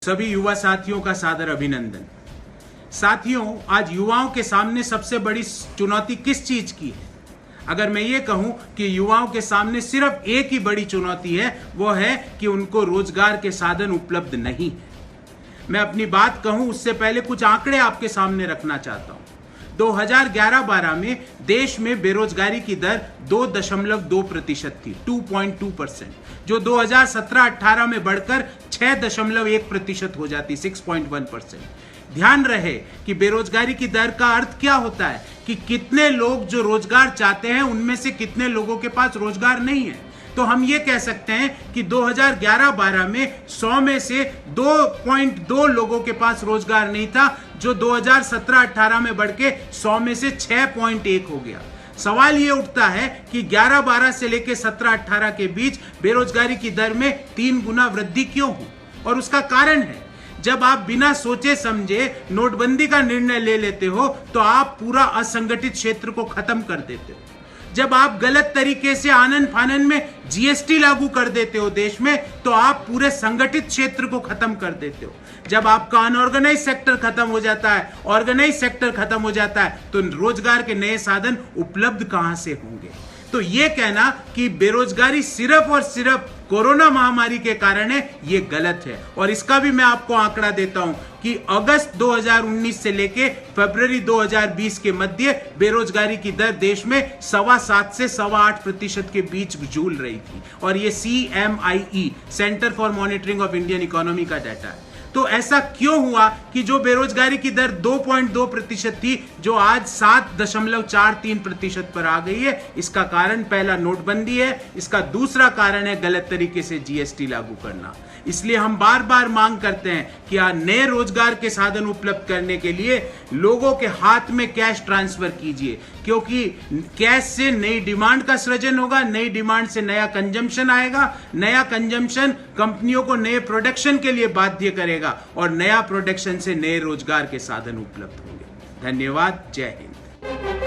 सभी युवा साथियों का सादर अभिनंदन। साथियों, आज युवाओं के सामने सबसे बड़ी चुनौती किस चीज की है? अगर मैं ये कहूं कि युवाओं के सामने सिर्फ एक ही बड़ी चुनौती है, वो है कि उनको रोजगार के साधन उपलब्ध नहीं है। मैं अपनी बात कहूं उससे पहले कुछ आंकड़े आपके सामने रखना चाहता हूं। 2011-12 में देश में बेरोजगारी की दर 2.2% थी, 2.2%, जो 2017-18 में बढ़कर 6.1% हो जाती, 6.1%। ध्यान रहे कि बेरोजगारी की दर का अर्थ क्या होता है कि कितने लोग जो रोजगार चाहते हैं उनमें से कितने लोगों के पास रोजगार नहीं है। तो हम ये कह सकते हैं कि 2011-12 में 100 में से 2.2 लोगों के पास रोजगार नहीं था, जो 2017-18 में बढ़ के 100 में से 6.1 हो गया। सवाल ये उठता है कि 11-12 से लेकर 17-18 के बीच बेरोजगारी की दर में 3 गुना वृद्धि क्यों हुई? और उसका कारण है, जब आप बिना सोचे समझे नोटबंदी का निर्णय ले लेते हो तो आप पूरा असंगठित क्षेत्र को खत्म कर देते हो। जब आप गलत तरीके से आनन फानन में जीएसटी लागू कर देते हो देश में, तो आप पूरे संगठित क्षेत्र को खत्म कर देते हो। जब आपका अनऑर्गेनाइज सेक्टर खत्म हो जाता है, ऑर्गेनाइज सेक्टर खत्म हो जाता है, तो रोजगार के नए साधन उपलब्ध कहां से होंगे? तो ये कहना कि बेरोजगारी सिर्फ और सिर्फ कोरोना महामारी के कारण है, ये गलत है। और इसका भी मैं आपको आंकड़ा देता हूं कि अगस्त 2019 से लेके फरवरी 2020 के मध्य बेरोजगारी की दर देश में 7.25 से 8.25% के बीच झूल रही थी। और ये CMIE, centre for monitoring of Indian economy का डाटा है। तो ऐसा क्यों हुआ कि जो बेरोजगारी की दर 2.2% थी, जो आज 7.43% पर आ गई है? इसका कारण पहला नोटबंदी है, इसका दूसरा कारण है गलत तरीके से जीएसटी लागू करना। इसलिए हम बार बार मांग करते हैं कि नए रोजगार के साधन उपलब्ध करने के लिए लोगों के हाथ में कैश ट्रांसफर कीजिए, क्योंकि कैश से नई डिमांड का सृजन होगा, नई डिमांड से नया कंजम्पशन आएगा, नया कंजम्पशन कंपनियों को नए प्रोडक्शन के लिए बाध्य करेगा और नया प्रोडक्शन से नए रोजगार के साधन उपलब्ध होंगे। धन्यवाद। जय हिंद।